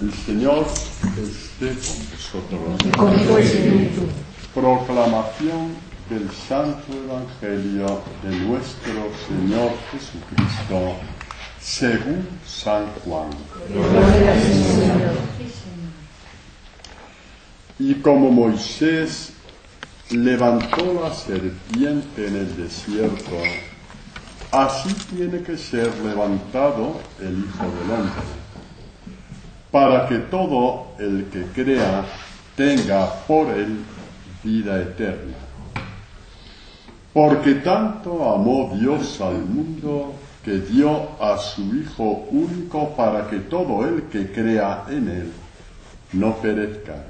El Señor esté con vosotros. Y con tu espíritu. Proclamación del Santo Evangelio de nuestro Señor Jesucristo según San Juan. Gloria a ti, Señor. Y como Moisés levantó la serpiente en el desierto, así tiene que ser levantado el Hijo del Hombre, para que todo el que crea tenga por él vida eterna. Porque tanto amó Dios al mundo que dio a su Hijo único para que todo el que crea en él no perezca,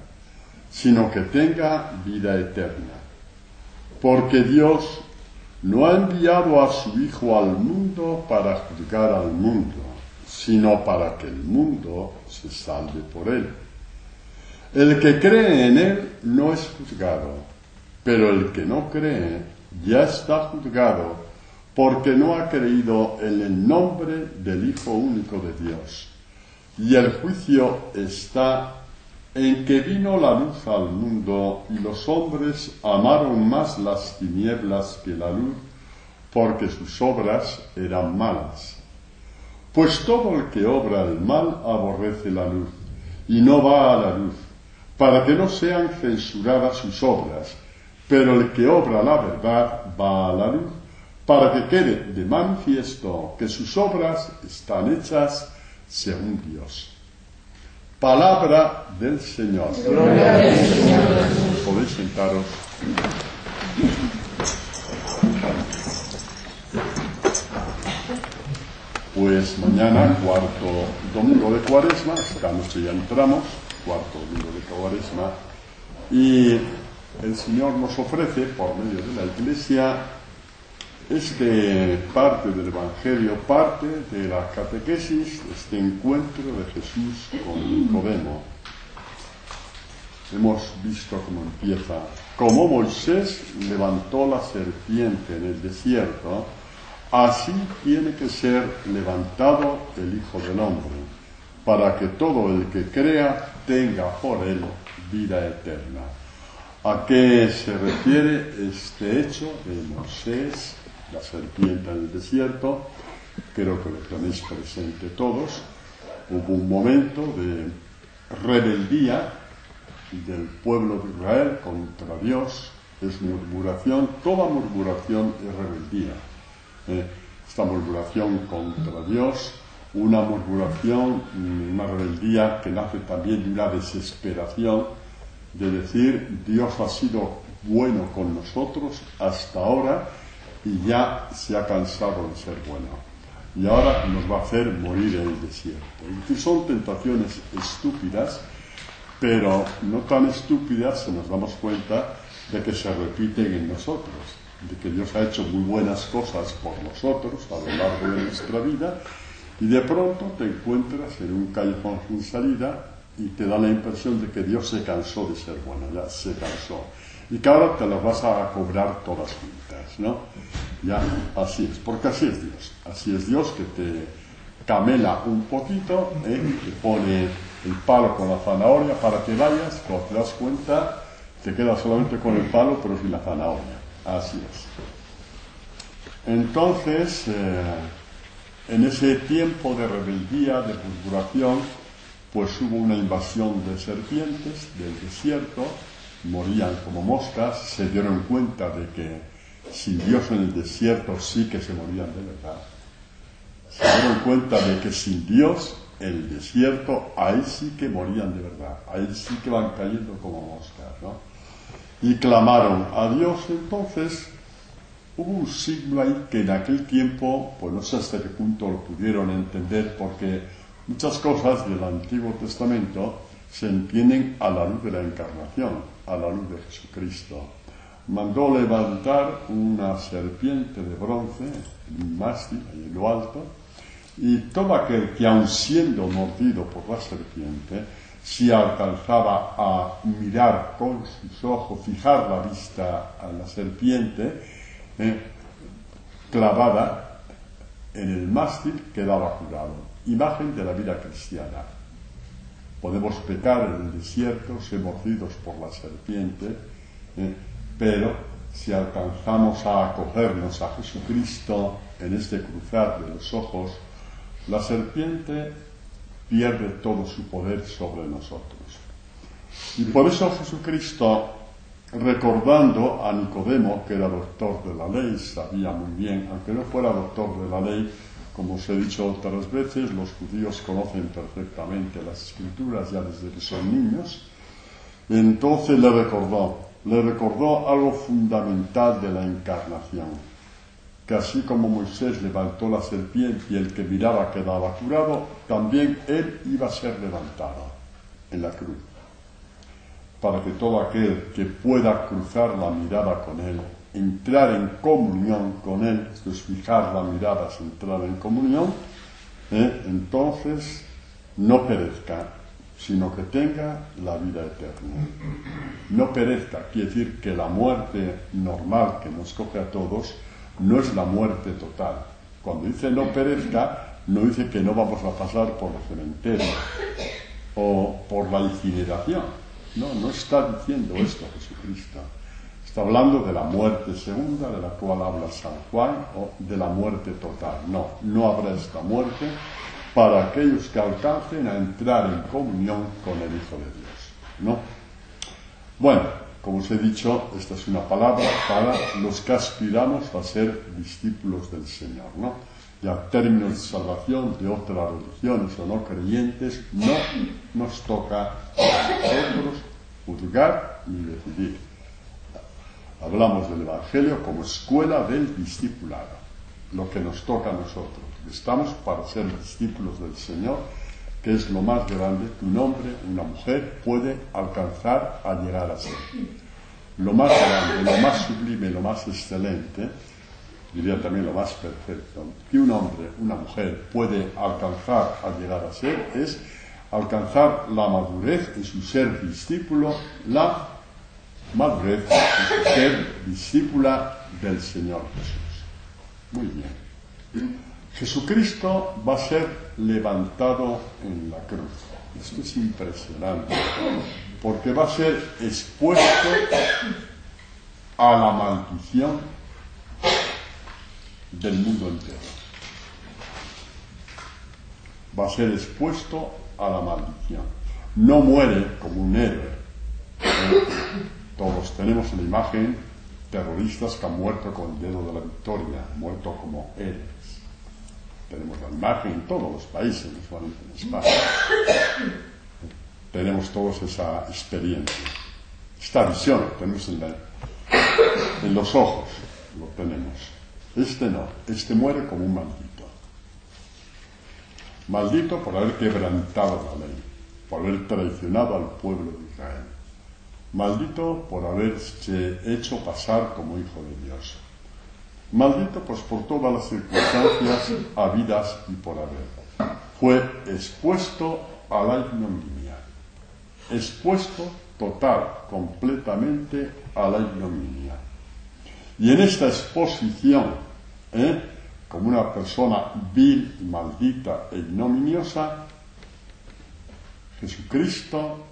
sino que tenga vida eterna. Porque Dios no ha enviado a su Hijo al mundo para juzgar al mundo, sino para que el mundo se salve por él. El que cree en él no es juzgado, pero el que no cree ya está juzgado, porque no ha creído en el nombre del Hijo único de Dios. Y el juicio está en que vino la luz al mundo y los hombres amaron más las tinieblas que la luz, porque sus obras eran malas. Pues todo el que obra el mal aborrece la luz y no va a la luz, para que no sean censuradas sus obras. Pero el que obra la verdad va a la luz, para que quede de manifiesto que sus obras están hechas según Dios. Palabra del Señor. Gloria a ti, Señor. Podéis sentaros. Pues mañana, cuarto domingo de Cuaresma, esta noche ya entramos, cuarto domingo de Cuaresma, y el Señor nos ofrece, por medio de la Iglesia, parte del Evangelio, parte de la catequesis, este encuentro de Jesús con Nicodemo. Hemos visto cómo empieza. Como Moisés levantó la serpiente en el desierto, así tiene que ser levantado el Hijo del Hombre, para que todo el que crea tenga por él vida eterna. ¿A qué se refiere este hecho de Moisés, la serpiente en el desierto? Creo que lo tenéis presente todos. Hubo un momento de rebeldía del pueblo de Israel contra Dios. Es murmuración, toda murmuración es rebeldía. Esta murmuración contra Dios, una murmuración, una rebeldía que nace también de una desesperación de decir: Dios ha sido bueno con nosotros hasta ahora y ya se ha cansado de ser bueno, y ahora nos va a hacer morir en el desierto. Es decir, son tentaciones estúpidas, pero no tan estúpidas si nos damos cuenta de que se repiten en nosotros, de que Dios ha hecho muy buenas cosas por nosotros a lo largo de nuestra vida, y de pronto te encuentras en un callejón sin salida y te da la impresión de que Dios se cansó de ser bueno, ya se cansó, y que ahora te las vas a cobrar todas juntas, ¿no? Ya, así es, porque así es Dios que te camela un poquito, te pone el palo con la zanahoria para que vayas, cuando te das cuenta te quedas solamente con el palo pero sin la zanahoria. Así es. Entonces, en ese tiempo de rebeldía, de murmuración, pues hubo una invasión de serpientes del desierto, morían como moscas, se dieron cuenta de que sin Dios en el desierto sí que se morían de verdad. Se dieron cuenta de que sin Dios en el desierto ahí sí que morían de verdad, ahí sí que van cayendo como moscas, ¿no? Y clamaron a Dios. Entonces hubo un signo ahí que en aquel tiempo, pues no sé hasta qué punto lo pudieron entender, porque muchas cosas del Antiguo Testamento se entienden a la luz de la encarnación, a la luz de Jesucristo. Mandó levantar una serpiente de bronce, un mástil ahí en lo alto, y todo aquel que, aun siendo mordido por la serpiente, si alcanzaba a mirar con sus ojos, fijar la vista a la serpiente clavada en el mástil, quedaba curado. Imagen de la vida cristiana. Podemos pecar en el desierto, ser mordidos por la serpiente, pero si alcanzamos a acogernos a Jesucristo en este cruzar de los ojos, la serpiente pierde todo su poder sobre nosotros. Y por eso Jesucristo, recordando a Nicodemo, que era doctor de la ley, sabía muy bien, aunque no fuera doctor de la ley, como os he dicho otras veces, los judíos conocen perfectamente las Escrituras ya desde que son niños, entonces le recordó algo fundamental de la encarnación, que así como Moisés levantó la serpiente y el que miraba quedaba curado, también él iba a ser levantado en la cruz, para que todo aquel que pueda cruzar la mirada con él, entrar en comunión con él, esto es fijar la mirada, es entrar en comunión, entonces no perezca, sino que tenga la vida eterna. No perezca quiere decir que la muerte normal que nos coge a todos no es la muerte total. Cuando dice no perezca, no dice que no vamos a pasar por los cementerios o por la incineración. No está diciendo esto Jesucristo. Está hablando de la muerte segunda, de la cual habla San Juan, o de la muerte total. No habrá esta muerte para aquellos que alcancen a entrar en comunión con el Hijo de Dios. ¿No? Bueno, como os he dicho, esta es una palabra para los que aspiramos a ser discípulos del Señor, ¿no? Ya términos de salvación de otras religiones o no creyentes, no nos toca a nosotros juzgar ni decidir. Hablamos del Evangelio como escuela del discipulado, lo que nos toca a nosotros. Estamos para ser discípulos del Señor, que es lo más grande que un hombre, una mujer puede alcanzar a llegar a ser. Lo más grande, lo más sublime, lo más excelente, diría también lo más perfecto, que un hombre, una mujer puede alcanzar a llegar a ser, es alcanzar la madurez en su ser discípulo, la madurez en su ser discípula del Señor Jesús. Muy bien. Jesucristo va a ser levantado en la cruz. Esto es impresionante, porque va a ser expuesto a la maldición del mundo entero. Va a ser expuesto a la maldición. No muere como un héroe. Todos tenemos la imagen terroristas que han muerto con el dedo de la victoria, muerto como héroes. Tenemos la imagen en todos los países, no solamente en España. Tenemos todos esa experiencia. Esta visión lo tenemos en los ojos, lo tenemos. Este no, este muere como un maldito. Maldito por haber quebrantado la ley, por haber traicionado al pueblo de Israel. Maldito por haberse hecho pasar como hijo de Dios. Maldito pues por todas las circunstancias habidas y por haber. Fue expuesto a la ignominia. Expuesto total, completamente a la ignominia. Y en esta exposición, como una persona vil, maldita e ignominiosa, Jesucristo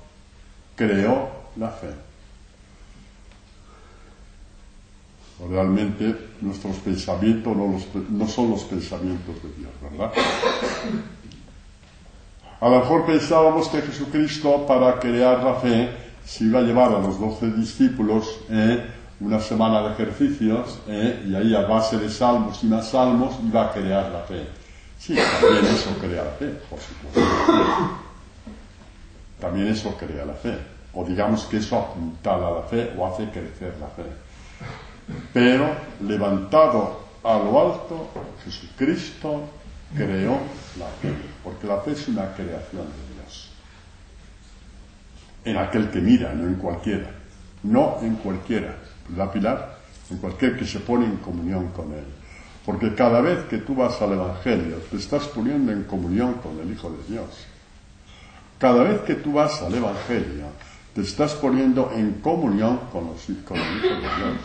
creó la fe. Realmente nuestros pensamientos no son los pensamientos de Dios, ¿verdad? A lo mejor pensábamos que Jesucristo, para crear la fe, se iba a llevar a los 12 discípulos una semana de ejercicios y ahí a base de salmos y más salmos iba a crear la fe. Sí, también eso crea la fe, por supuesto. También eso crea la fe. O digamos que eso apuntala la fe o hace crecer la fe. Pero levantado a lo alto, Jesucristo creó la fe, porque la fe es una creación de Dios. En aquel que mira, no en cualquiera. No en cualquiera, ¿verdad, Pilar? En cualquier que se pone en comunión con Él. Porque cada vez que tú vas al Evangelio, te estás poniendo en comunión con el Hijo de Dios. Cada vez que tú vas al Evangelio, te estás poniendo en comunión con el Hijo de Dios.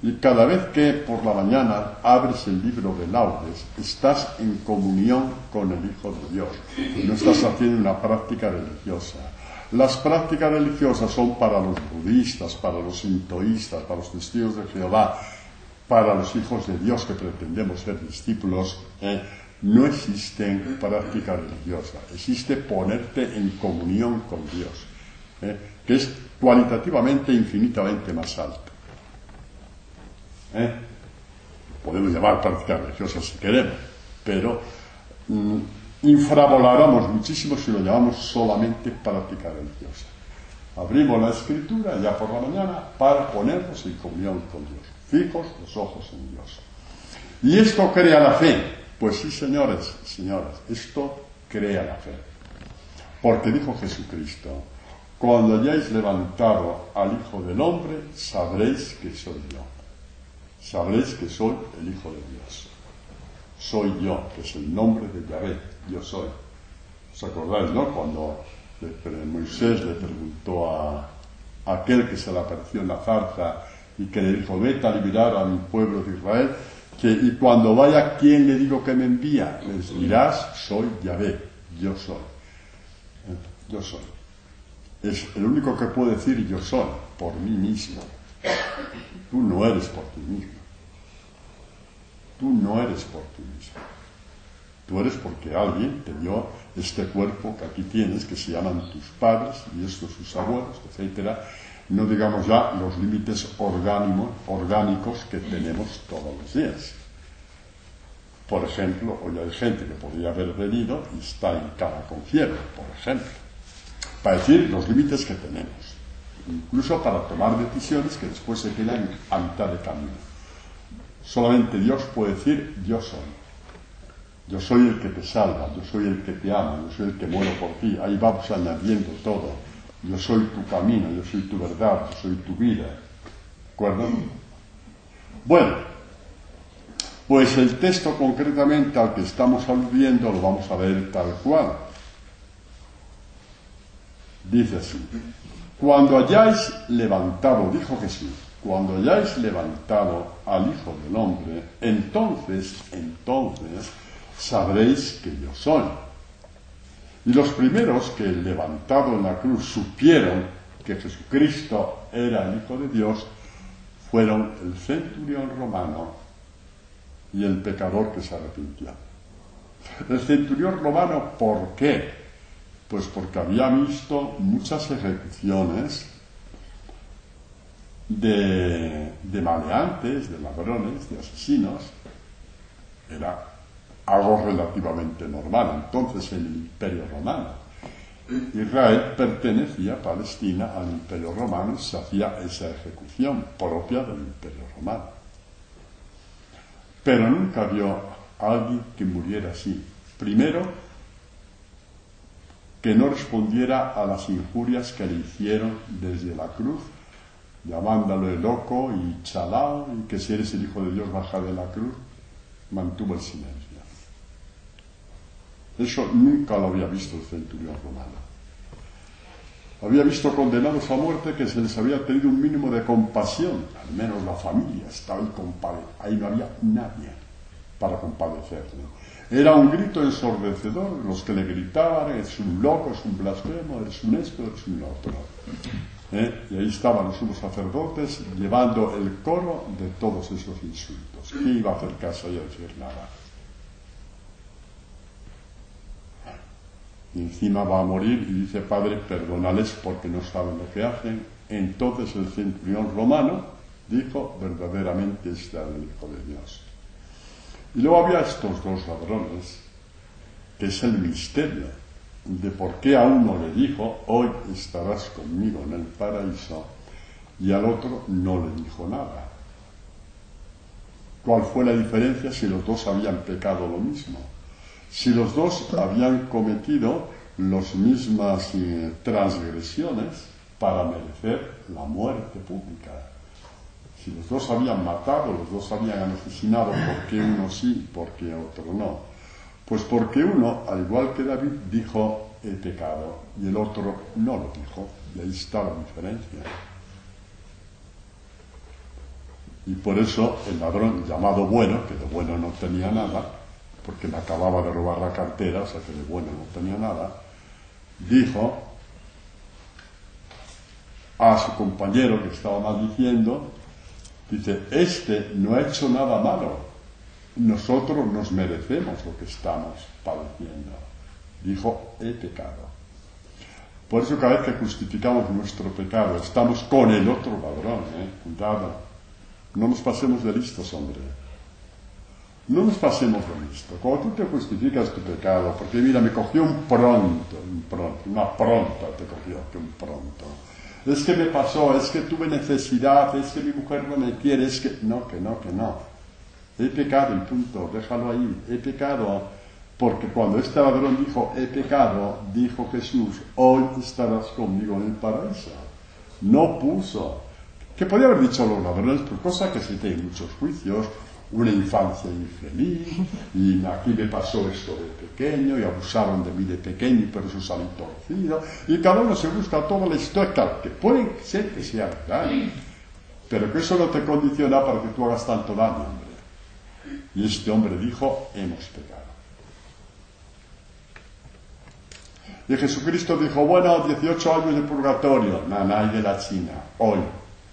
Y cada vez que por la mañana abres el libro de laudes, estás en comunión con el Hijo de Dios. No estás haciendo una práctica religiosa. Las prácticas religiosas son para los budistas, para los sintoístas, para los testigos de Jehová, para los hijos de Dios que pretendemos ser discípulos. No existen práctica religiosa. Existe ponerte en comunión con Dios, que es cualitativamente infinitamente más alto. Podemos llamar práctica religiosa si queremos, pero infravaloramos muchísimo si lo llamamos solamente práctica religiosa. Abrimos la Escritura ya por la mañana para ponernos en comunión con Dios, fijos los ojos en Dios. ¿Y esto crea la fe? Pues sí, señores, señoras, esto crea la fe. Porque dijo Jesucristo: cuando hayáis levantado al Hijo del Hombre, sabréis que soy yo. Sabréis que soy el Hijo de Dios. Soy yo, que es el nombre de Yahvé, yo soy. ¿Os acordáis, no? Cuando Moisés le preguntó a aquel que se le apareció en la zarza y que le dijo: vete a liberar a mi pueblo de Israel, y cuando vaya, ¿quién le digo que me envía? Les dirás: soy Yahvé, yo soy. Yo soy. Es el único que puede decir yo soy, por mí mismo. Tú no eres por ti mismo. Tú no eres por ti mismo. Tú eres porque alguien te dio este cuerpo que aquí tienes, que se llaman tus padres y estos sus abuelos, etc. No digamos ya los límites orgánicos que tenemos todos los días. Por ejemplo, hoy hay gente que podría haber venido y está en cama con fiebre, por ejemplo. Para decir los límites que tenemos. Incluso para tomar decisiones que después se quedan a mitad de camino. Solamente Dios puede decir: yo soy. Yo soy el que te salva, yo soy el que te ama, yo soy el que muero por ti. Ahí vamos añadiendo todo. Yo soy tu camino, yo soy tu verdad, yo soy tu vida. ¿De acuerdo? Bueno, pues el texto concretamente al que estamos aludiendo lo vamos a ver tal cual. Dice así: cuando hayáis levantado, dijo Jesús, cuando hayáis levantado al Hijo del Hombre, entonces sabréis que yo soy. Y los primeros que, levantado en la cruz, supieron que Jesucristo era el Hijo de Dios, fueron el centurión romano y el pecador que se arrepintió. El centurión romano, ¿por qué? Pues porque había visto muchas ejecuciones de maleantes, de ladrones, de asesinos. Era algo relativamente normal entonces en el Imperio Romano. Israel pertenecía a Palestina, al Imperio Romano, y se hacía esa ejecución propia del Imperio Romano. Pero nunca vio a alguien que muriera así. Primero, que no respondiera a las injurias que le hicieron desde la cruz, llamándole loco y chalao, y que si eres el Hijo de Dios baja de la cruz. Mantuvo el silencio. Eso nunca lo había visto el centurión romano. Había visto condenados a muerte que se les había tenido un mínimo de compasión, al menos la familia estaba ahí no había nadie para compadecerle. Era un grito ensordecedor, los que le gritaban: eres un loco, es un blasfemo, eres un esto, eres un otro. Y ahí estaban los sumos sacerdotes llevando el coro de todos esos insultos. ¿Quién iba a hacer caso y a decir nada? Y encima va a morir y dice: Padre, perdónales porque no saben lo que hacen. Entonces el centurión romano dijo: verdaderamente este era el Hijo de Dios. Y luego había estos dos ladrones, que es el misterio de por qué a uno le dijo: hoy estarás conmigo en el paraíso, y al otro no le dijo nada. ¿Cuál fue la diferencia si los dos habían pecado lo mismo? Si los dos habían cometido las mismas transgresiones para merecer la muerte pública. Si los dos habían matado, los dos habían asesinado, ¿por qué uno sí, por qué otro no? Pues porque uno, al igual que David, dijo: he pecado, y el otro no lo dijo, y ahí está la diferencia. Y por eso el ladrón llamado bueno, que de bueno no tenía nada, porque le acababa de robar la cartera, o sea que de bueno no tenía nada, dijo a su compañero que estaba maldiciendo, dice, este no ha hecho nada malo, nosotros nos merecemos lo que estamos padeciendo. Dijo, he pecado. Por eso cada vez que justificamos nuestro pecado, estamos con el otro ladrón, cuidado. No nos pasemos de listos, hombre. No nos pasemos de listos. Cuando tú te justificas tu pecado, porque mira, me cogió un pronto, una pronta te cogió, que un pronto. Es que me pasó, es que tuve necesidad, es que mi mujer no me quiere, es que... No. He pecado y punto, déjalo ahí. He pecado, porque cuando este ladrón dijo, he pecado, dijo Jesús, hoy estarás conmigo en el paraíso. No puso... Que podía haber dicho a los ladrones, pues cosa que se tiene muchos juicios, una infancia infeliz, y aquí me pasó esto de pequeño, y abusaron de mí de pequeño, y por eso salí torcido, y cada uno se busca toda la historia, que puede ser que sea verdad, pero que eso no te condiciona para que tú hagas tanto daño, hombre. Y este hombre dijo, hemos pecado. Y Jesucristo dijo, bueno, 18 años de purgatorio, nanay de la China, hoy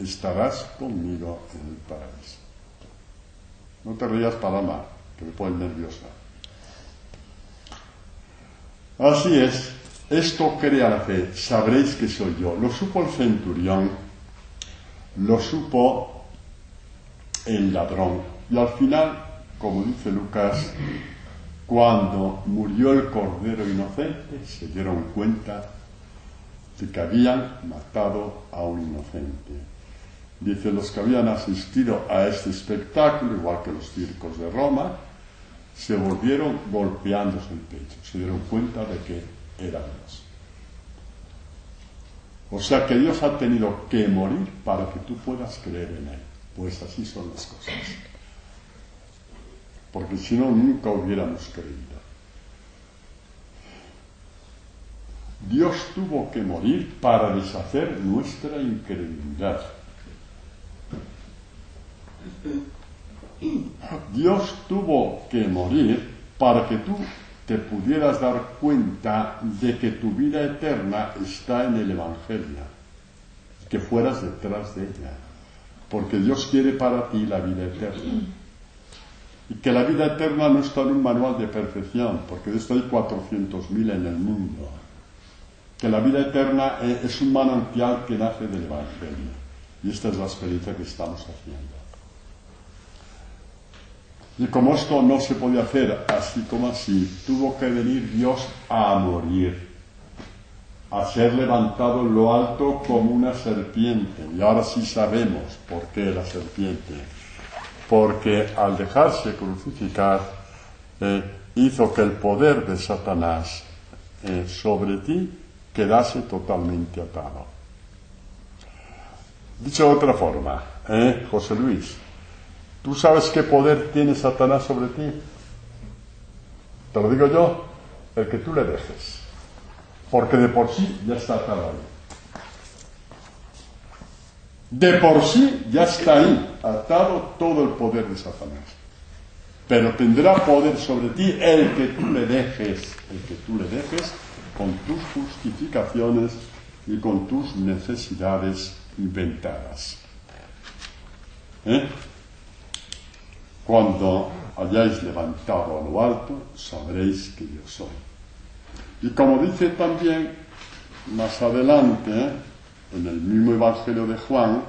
estarás conmigo en el paraíso. No te rías, Paloma, que me pones nerviosa. Así es, esto crea la fe, sabréis que soy yo. Lo supo el centurión, lo supo el ladrón. Y al final, como dice Lucas, cuando murió el cordero inocente, se dieron cuenta de que habían matado a un inocente. Dice, los que habían asistido a este espectáculo, igual que los circos de Roma, se volvieron golpeándose el pecho. Se dieron cuenta de que era Dios. O sea que Dios ha tenido que morir para que tú puedas creer en Él. Pues así son las cosas. Porque si no, nunca hubiéramos creído. Dios tuvo que morir para deshacer nuestra incredulidad. Dios tuvo que morir para que tú te pudieras dar cuenta de que tu vida eterna está en el Evangelio, que fueras detrás de ella, porque Dios quiere para ti la vida eterna. Y que la vida eterna no está en un manual de perfección, porque de esto hay 400.000 en el mundo. Que la vida eterna es un manantial que nace del Evangelio. Y esta es la experiencia que estamos haciendo. Y como esto no se podía hacer así como así, tuvo que venir Dios a morir, a ser levantado en lo alto como una serpiente. Y ahora sí sabemos por qué la serpiente. Porque al dejarse crucificar, hizo que el poder de Satanás sobre ti quedase totalmente atado. Dicho de otra forma, José Luis, ¿tú sabes qué poder tiene Satanás sobre ti? Te lo digo yo, el que tú le dejes. Porque de por sí ya está atado ahí. De por sí ya está ahí, atado todo el poder de Satanás. Pero tendrá poder sobre ti el que tú le dejes con tus justificaciones y con tus necesidades inventadas. Cuando hayáis levantado a lo alto, sabréis que yo soy. Y como dice también más adelante, en el mismo Evangelio de Juan,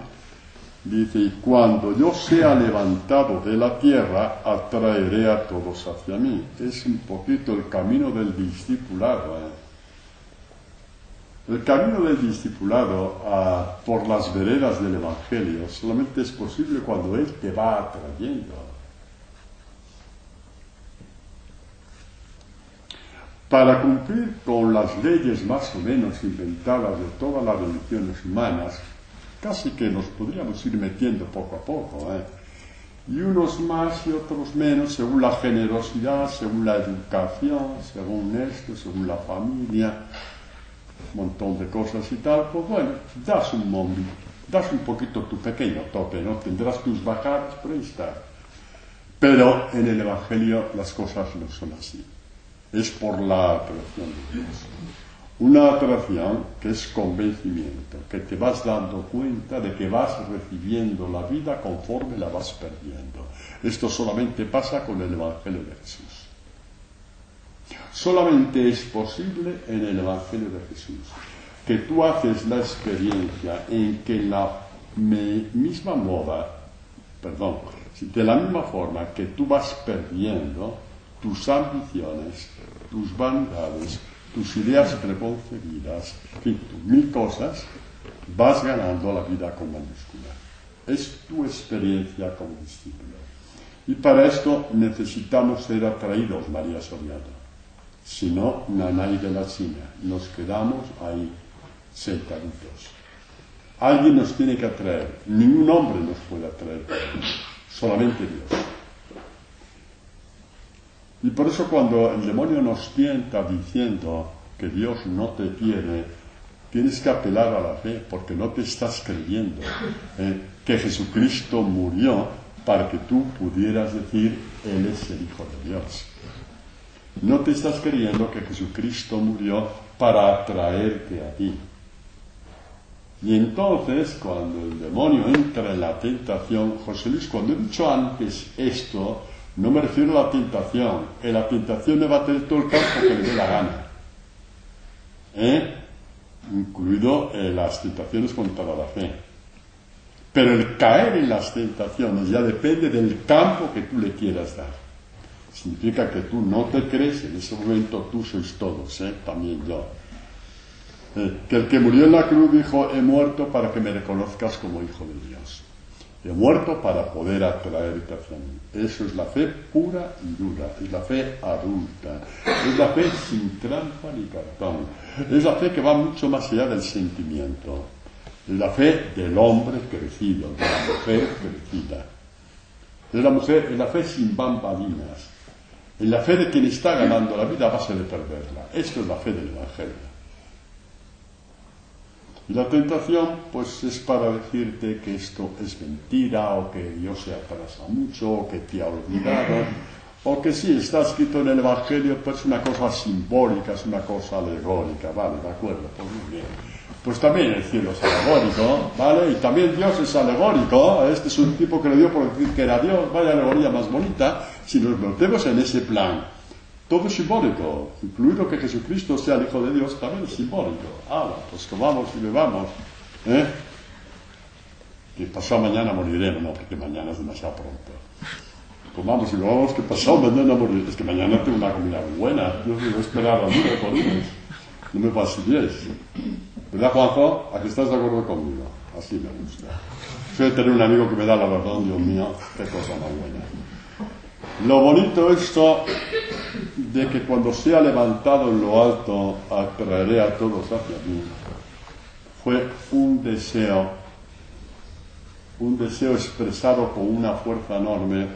dice, y cuando yo sea levantado de la tierra, atraeré a todos hacia mí. Es un poquito el camino del discipulado. El camino del discipulado por las veredas del Evangelio solamente es posible cuando Él te va atrayendo. Para cumplir con las leyes más o menos inventadas de todas las religiones humanas, casi que nos podríamos ir metiendo poco a poco, y unos más y otros menos, según la generosidad, según la educación, según esto, según la familia, un montón de cosas y tal, pues bueno, das un das un poquito tu pequeño toque, ¿no? Tendrás tus bajadas, pero ahí está. Pero en el Evangelio las cosas no son así. Es por la atracción de Dios. Una atracción que es convencimiento, que te vas dando cuenta de que vas recibiendo la vida conforme la vas perdiendo. Esto solamente pasa con el Evangelio de Jesús. Solamente es posible en el Evangelio de Jesús que tú haces la experiencia en que de la misma forma que tú vas perdiendo tus ambiciones, tus vanidades, tus ideas preconcebidas, en fin, tus mil cosas, vas ganando la vida con mayúscula. Es tu experiencia como discípulo. Y para esto necesitamos ser atraídos, María Soriano. Si no, nanay de la China. Nos quedamos ahí, sentaditos. Alguien nos tiene que atraer. Ningún hombre nos puede atraer. Solamente Dios. Y por eso cuando el demonio nos tienta diciendo que Dios no te quiere, tienes que apelar a la fe, porque no te estás creyendo que Jesucristo murió para que tú pudieras decir, Él es el Hijo de Dios. No te estás creyendo que Jesucristo murió para atraerte a ti. Y entonces, cuando el demonio entra en la tentación, José Luis, cuando he dicho antes esto, no me refiero a la tentación. En la tentación le va a tener todo el campo que le dé la gana. Incluido las tentaciones contra la fe. Pero el caer en las tentaciones ya depende del campo que tú le quieras dar. Significa que tú no te crees, en ese momento tú sois todos, también yo. Que el que murió en la cruz dijo, he muerto para que me reconozcas como hijo de Dios. He muerto para poder atraerte hacia mí. Eso es la fe pura y dura, es la fe adulta, es la fe sin trampa ni cartón, es la fe que va mucho más allá del sentimiento, es la fe del hombre crecido, de la mujer crecida, es la fe sin bambalinas, es la fe de quien está ganando la vida a base de perderla. Esto es la fe del Evangelio. Y la tentación, pues, es para decirte que esto es mentira, o que Dios se atrasa mucho, o que te ha olvidado, o que sí, está escrito en el Evangelio, pero es una cosa simbólica, es una cosa alegórica, vale, de acuerdo, pues muy bien. Pues también el cielo es alegórico, ¿vale? Y también Dios es alegórico, este es un tipo que le dio por decir que era Dios, vaya alegoría más bonita, si nos metemos en ese plan. Todo es simbólico, incluido que Jesucristo sea el Hijo de Dios, también es simbólico. Pues comamos y bebamos, que pasado mañana moriremos, no, porque mañana es demasiado pronto. Comamos y bebamos, que pasado mañana moriremos, es que mañana tengo una comida muy buena, yo voy a esperar al miércoles, no me fastidiéis. ¿Verdad, Juanjo? ¿A que estás de acuerdo conmigo? Así me gusta. Soy de tener un amigo que me da la verdad, Dios mío, qué cosa más buena. Lo bonito esto de que cuando sea levantado en lo alto atraeré a todos hacia mí, fue un deseo expresado con una fuerza enorme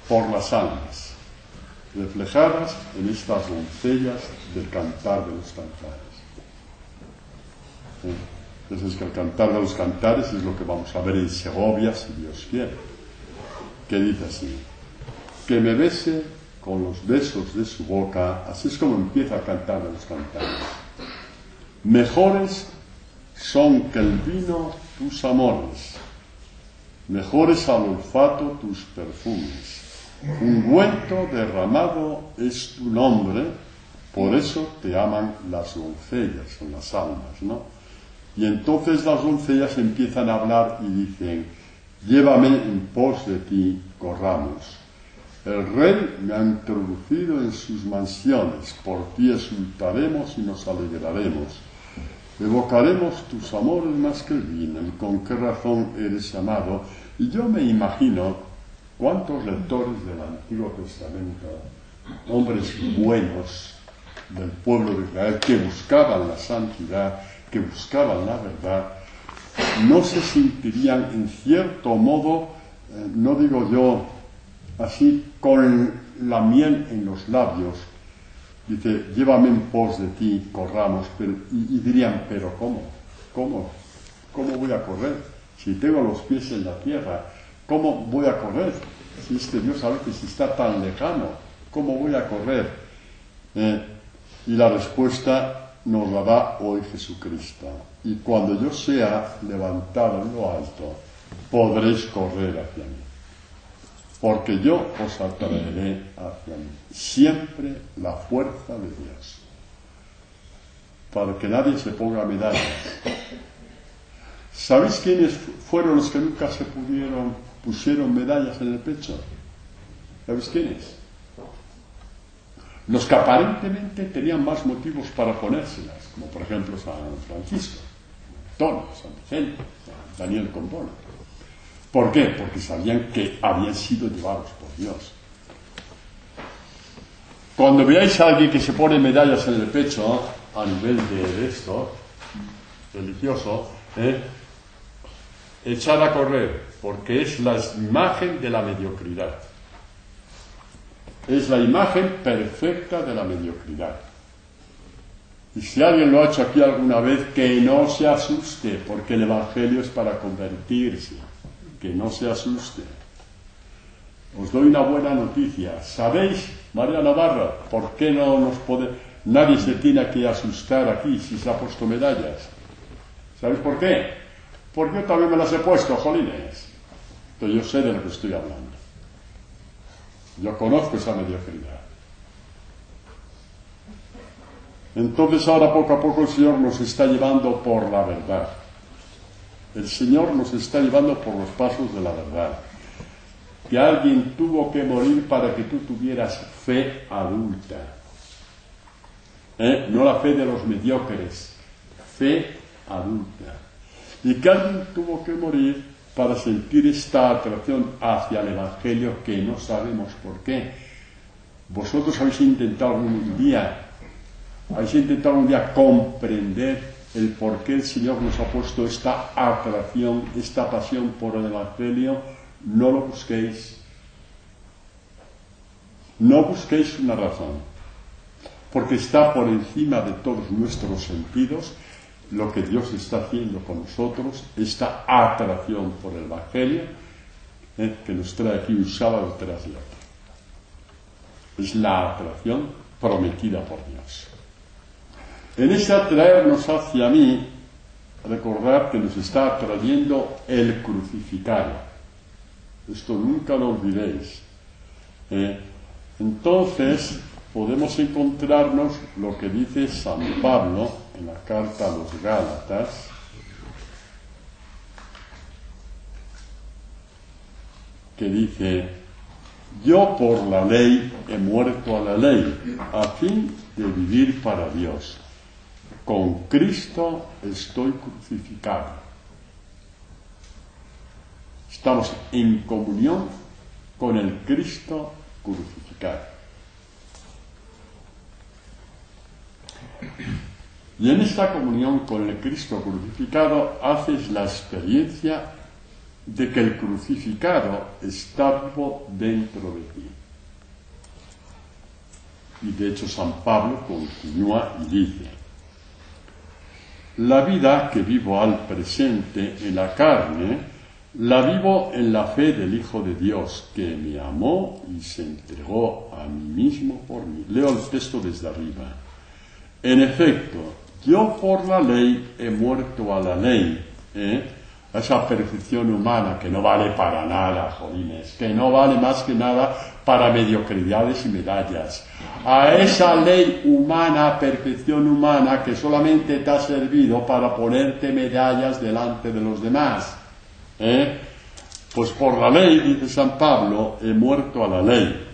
por las almas, reflejadas en estas doncellas del cantar de los cantares. Entonces, que el cantar de los cantares es lo que vamos a ver en Segovia, si Dios quiere, que dice así: que me bese con los besos de su boca, así es como empieza a cantar de los cantares. Mejores son que el vino tus amores, mejores al olfato tus perfumes, ungüento derramado es tu nombre, por eso te aman las doncellas, son las almas, ¿no? Y entonces las doncellas empiezan a hablar y dicen: llévame en pos de ti, corramos. El rey me ha introducido en sus mansiones, por ti exultaremos y nos alegraremos. Evocaremos tus amores más que el vino, y con qué razón eres amado. Y yo me imagino cuántos lectores del Antiguo Testamento, hombres buenos del pueblo de Israel, que buscaban la santidad, que buscaban la verdad, no se sentirían en cierto modo, no digo yo así, con la miel en los labios. Dice: llévame en pos de ti, corramos, y dirían: pero ¿cómo? ¿cómo voy a correr? Si tengo los pies en la tierra, ¿cómo voy a correr? Si es que Dios a veces está tan lejano, ¿cómo voy a correr? Y la respuesta nos la da hoy Jesucristo. Y cuando yo sea levantado en lo alto, podréis correr hacia mí. Porque yo os atraeré hacia mí. Siempre la fuerza de Dios. Para que nadie se ponga medallas. ¿Sabéis quiénes fueron los que nunca pusieron medallas en el pecho? ¿Sabéis quiénes? Los que aparentemente tenían más motivos para ponérselas, como por ejemplo San Francisco, Antonio, San Vicente, San Daniel Combona. ¿Por qué? Porque sabían que habían sido llevados por Dios. Cuando veáis a alguien que se pone medallas en el pecho, a nivel de esto, religioso, echad a correr, porque es la imagen de la mediocridad. Es la imagen perfecta de la mediocridad. Y si alguien lo ha hecho aquí alguna vez, que no se asuste, porque el Evangelio es para convertirse. Que no se asuste. Os doy una buena noticia. ¿Sabéis, María Navarra, por qué nadie se tiene que asustar aquí si se ha puesto medallas? ¿Sabéis por qué? Porque yo también me las he puesto, jolines. Pero yo sé de lo que estoy hablando. Yo conozco esa mediocridad. Entonces ahora poco a poco el Señor nos está llevando por la verdad. El Señor nos está llevando por los pasos de la verdad. Que alguien tuvo que morir para que tú tuvieras fe adulta. No la fe de los mediocres, fe adulta. Y que alguien tuvo que morir para sentir esta atracción hacia el Evangelio que no sabemos por qué. Vosotros habéis intentado un día comprender el por qué el Señor nos ha puesto esta atracción, esta pasión por el Evangelio. No lo busquéis. No busquéis una razón, porque está por encima de todos nuestros sentidos lo que Dios está haciendo con nosotros, esta atracción por el Evangelio, que nos trae aquí un sábado tras el otro. Es la atracción prometida por Dios. En ese atraernos hacia mí, recordad que nos está atrayendo el crucificado. Esto nunca lo olvidéis. Entonces, podemos encontrarnos lo que dice San Pablo en la carta a los Gálatas, que dice: yo por la ley he muerto a la ley, a fin de vivir para Dios. Con Cristo estoy crucificado. Estamos en comunión con el Cristo crucificado. Y en esta comunión con el Cristo crucificado haces la experiencia de que el crucificado está vivo dentro de ti. Y de hecho San Pablo continúa y dice: la vida que vivo al presente en la carne, la vivo en la fe del Hijo de Dios, que me amó y se entregó a mí mismo por mí. Leo el texto desde arriba. En efecto, yo por la ley he muerto a la ley, a esa perfección humana que no vale para nada, jolines, que no vale más que nada para mediocridades y medallas. A esa ley humana, perfección humana, que solamente te ha servido para ponerte medallas delante de los demás. Pues por la ley, dice San Pablo, he muerto a la ley.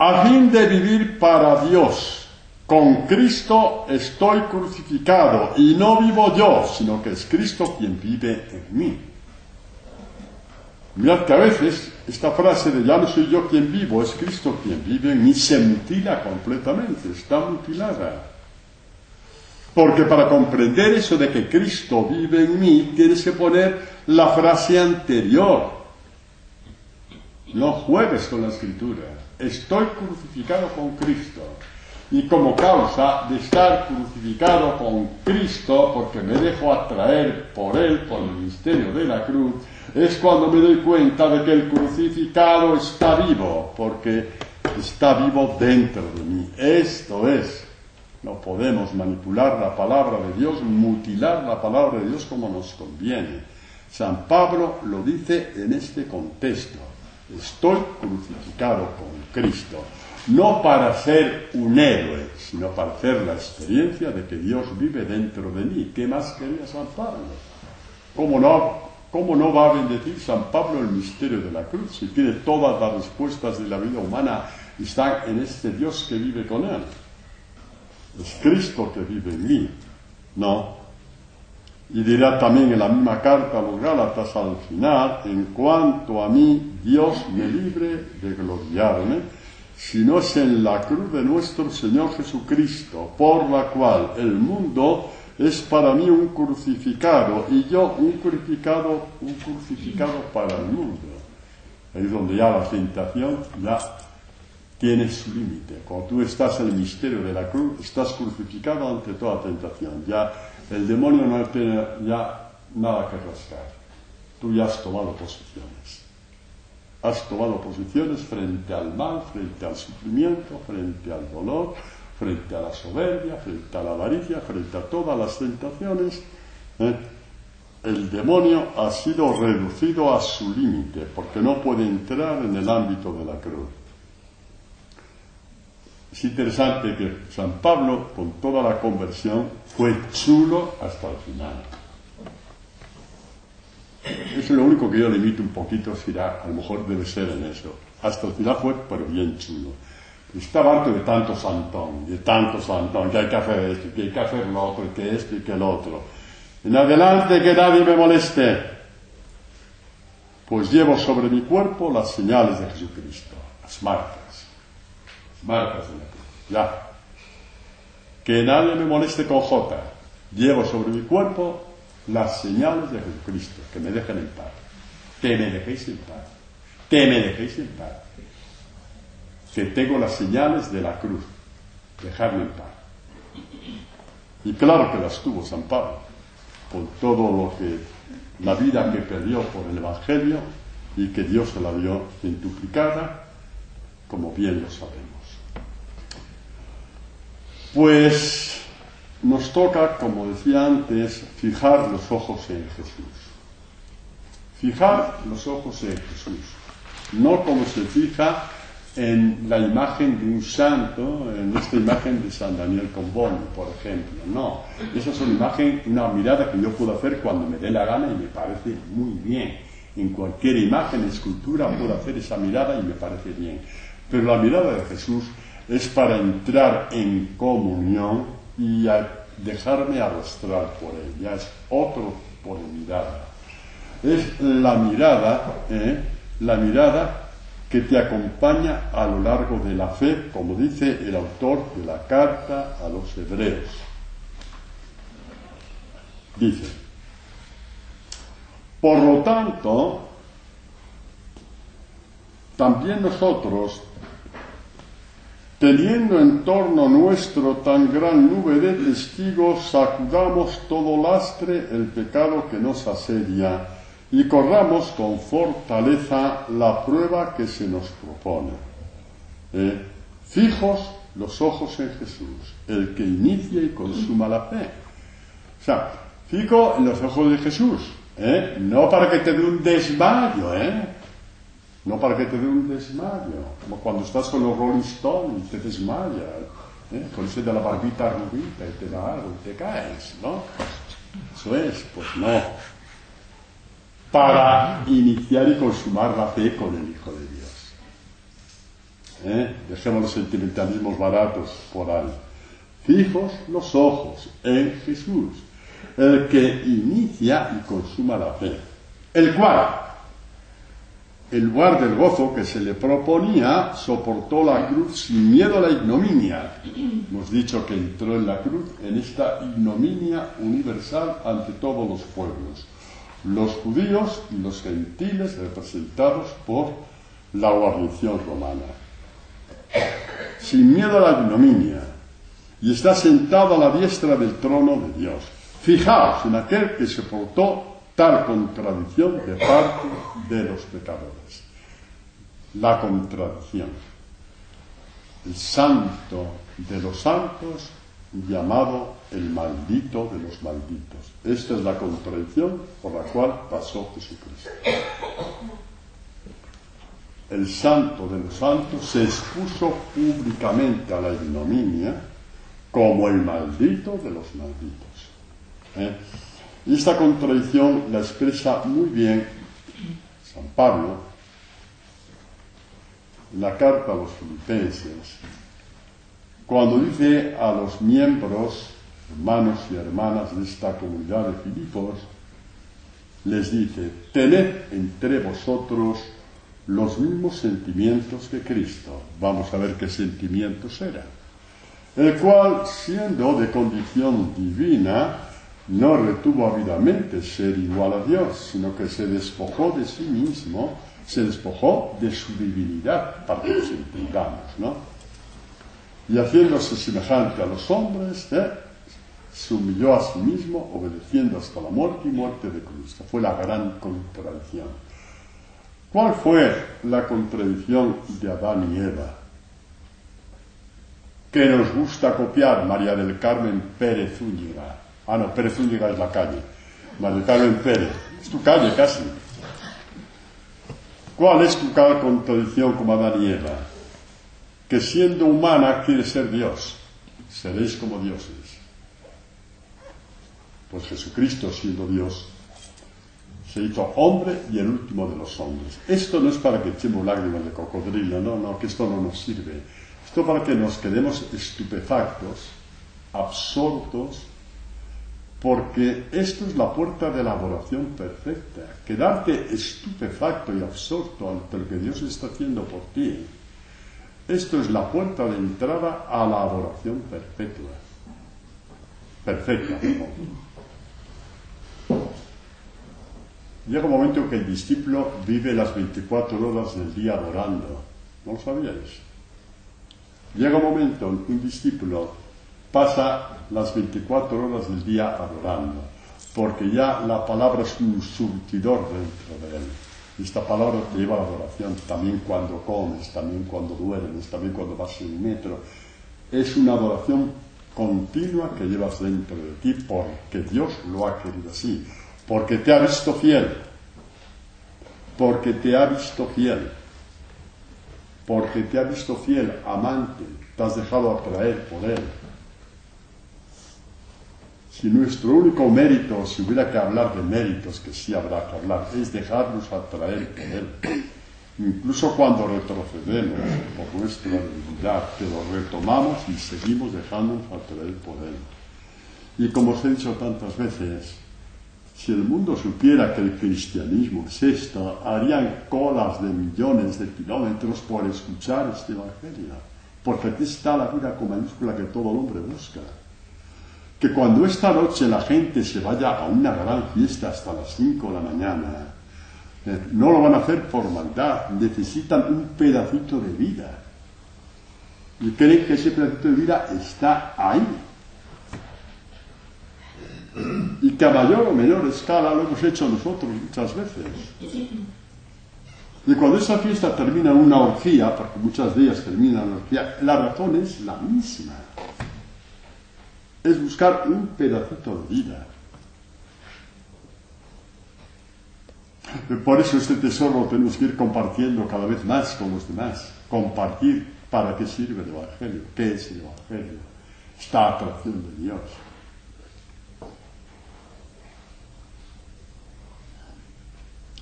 A fin de vivir para Dios. Con Cristo estoy crucificado, y no vivo yo, sino que es Cristo quien vive en mí. Mirad que a veces esta frase de ya no soy yo quien vivo, es Cristo quien vive en mí, se mutila completamente, está mutilada. Porque para comprender eso de que Cristo vive en mí, tienes que poner la frase anterior. No juegues con la Escritura. Estoy crucificado con Cristo. y como causa de estar crucificado con Cristo, porque me dejo atraer por Él, por el misterio de la cruz, es cuando me doy cuenta de que el crucificado está vivo, porque está vivo dentro de mí. Esto es, no podemos manipular la palabra de Dios, mutilar la palabra de Dios como nos conviene. San Pablo lo dice en este contexto: estoy crucificado con Cristo, no para ser un héroe, sino para hacer la experiencia de que Dios vive dentro de mí. ¿Qué más quería San Pablo? ¿Cómo no va a bendecir San Pablo el misterio de la cruz si tiene todas las respuestas de la vida humana están en este Dios que vive con él? Es Cristo que vive en mí, ¿no? Y dirá también en la misma carta a los Gálatas al final: en cuanto a mí, Dios me libre de gloriarme, si no es en la cruz de nuestro Señor Jesucristo, por la cual el mundo es para mí un crucificado, y yo un crucificado para el mundo. Ahí es donde ya la tentación ya tiene su límite. Cuando tú estás en el misterio de la cruz, estás crucificado ante toda tentación. Ya el demonio no tiene ya nada que rascar. Tú ya has tomado posiciones. Has tomado posiciones frente al mal, frente al sufrimiento, frente al dolor, frente a la soberbia, frente a la avaricia, frente a todas las tentaciones. El demonio ha sido reducido a su límite, porque no puede entrar en el ámbito de la cruz. Es interesante que San Pablo, con toda la conversión, fue chulo hasta el final. Es lo único que yo le imito un poquito, a lo mejor debe ser en eso. Hasta el final fue, pero bien chulo. Estaba harto de tanto santón, que hay que hacer esto, que hay que hacer lo otro, que esto y que lo otro. En adelante, que nadie me moleste, pues llevo sobre mi cuerpo las señales de Jesucristo, las marcas de la cruz. Ya. Que nadie me moleste con J. Llevo sobre mi cuerpo las señales de Jesucristo, que me dejen en paz. Que me dejéis en paz. Que me dejéis en paz. Que tengo las señales de la cruz. Dejarme en paz. Y claro que las tuvo San Pablo, con todo lo que, la vida que perdió por el Evangelio, y que Dios se la dio centuplicada, como bien lo sabemos. Pues nos toca, como decía antes, fijar los ojos en Jesús. Fijar los ojos en Jesús. No como se fija en la imagen de un santo, en esta imagen de San Daniel Comboni, por ejemplo. No, esa es una mirada que yo puedo hacer cuando me dé la gana y me parece muy bien. En cualquier imagen, escultura, puedo hacer esa mirada y me parece bien. Pero la mirada de Jesús es para entrar en comunión y dejarme arrastrar por él. Ya es otro tipo de mirada. Es la mirada que te acompaña a lo largo de la fe, como dice el autor de la carta a los Hebreos. Dice: por lo tanto, también nosotros, teniendo en torno nuestro tan gran nube de testigos, sacudamos todo lastre, el pecado que nos asedia, y corramos con fortaleza la prueba que se nos propone. Fijos los ojos en Jesús, el que inicia y consuma la fe. O sea, fijo en los ojos de Jesús, no para que te dé un desmayo, no para que te dé un desmayo, como cuando estás con los Rolling Stones y te desmayas, con ese de la barbita rubita y te da algo y te caes, ¿no? Eso es, pues no. Para iniciar y consumar la fe con el Hijo de Dios. Dejemos los sentimentalismos baratos por ahí. Fijos los ojos en Jesús, el que inicia y consuma la fe, el cual, en lugar del gozo que se le proponía, soportó la cruz sin miedo a la ignominia. Hemos dicho que entró en la cruz en esta ignominia universal ante todos los pueblos, los judíos y los gentiles, representados por la guarnición romana. Sin miedo a la ignominia. y está sentado a la diestra del trono de Dios. Fijaos en aquel que soportó tal contradicción de parte de los pecadores. La contradicción. El santo de los santos, llamado el maldito de los malditos. Esta es la contradicción por la cual pasó Jesucristo. El santo de los santos se expuso públicamente a la ignominia como el maldito de los malditos. Y esta contradicción la expresa muy bien San Pablo en la carta a los Filipenses, cuando dice a los miembros, hermanos y hermanas de esta comunidad de Filipos, les dice: tened entre vosotros los mismos sentimientos que Cristo. Vamos a ver qué sentimientos eran. El cual, siendo de condición divina, no retuvo ávidamente ser igual a Dios, sino que se despojó de sí mismo, se despojó de su divinidad, para que nos entendamos, ¿no? Y haciéndose semejante a los hombres, se humilló a sí mismo, obedeciendo hasta la muerte y muerte de cruz. Esta fue la gran contradicción. ¿Cuál fue la contradicción de Adán y Eva? Que nos gusta copiar, María del Carmen Pérez Zúñiga. Ah, no, Pérez Zúñiga es la calle. María del Carmen Pérez. Es tu calle casi. ¿Cuál es tu contradicción como Adán y Eva? Que siendo humana quiere ser Dios. Seréis como dioses. Pues Jesucristo, siendo Dios, se hizo hombre y el último de los hombres. Esto no es para que echemos lágrimas de cocodrilo, no, que esto no nos sirve. Esto para que nos quedemos estupefactos, absortos, porque esto es la puerta de la adoración perfecta. Quedarte estupefacto y absorto ante lo que Dios está haciendo por ti. Esto es la puerta de entrada a la adoración perpetua. Perfecta, perdón. Llega un momento en que el discípulo vive las 24 horas del día adorando. ¿No lo sabíais? Llega un momento en que un discípulo pasa las 24 horas del día adorando, porque ya la palabra es un surtidor dentro de él. Y esta palabra te lleva a la adoración, también cuando comes, también cuando duermes, también cuando vas en el metro. Es una adoración continua que llevas dentro de ti porque Dios lo ha querido así. Porque te ha visto fiel, porque te ha visto fiel, porque te ha visto fiel, amante, te has dejado atraer por Él. Si nuestro único mérito, si hubiera que hablar de méritos, que sí habrá que hablar, es dejarnos atraer por Él. Incluso cuando retrocedemos por nuestra debilidad, que lo retomamos y seguimos dejándonos atraer por Él. Y como os he dicho tantas veces, si el mundo supiera que el cristianismo es esto, harían colas de millones de kilómetros por escuchar este evangelio. Porque aquí está la vida con mayúscula que todo hombre busca. Que cuando esta noche la gente se vaya a una gran fiesta hasta las 5 de la mañana, no lo van a hacer por maldad, necesitan un pedacito de vida. Y creen que ese pedacito de vida está ahí. Y que a mayor o menor escala lo hemos hecho nosotros muchas veces. Y cuando esa fiesta termina en una orgía, porque muchas de ellas terminan en una orgía, la razón es la misma. Es buscar un pedacito de vida. Por eso este tesoro lo tenemos que ir compartiendo cada vez más con los demás. Compartir. ¿Para qué sirve el Evangelio? ¿Qué es el Evangelio? Esta atracción de Dios.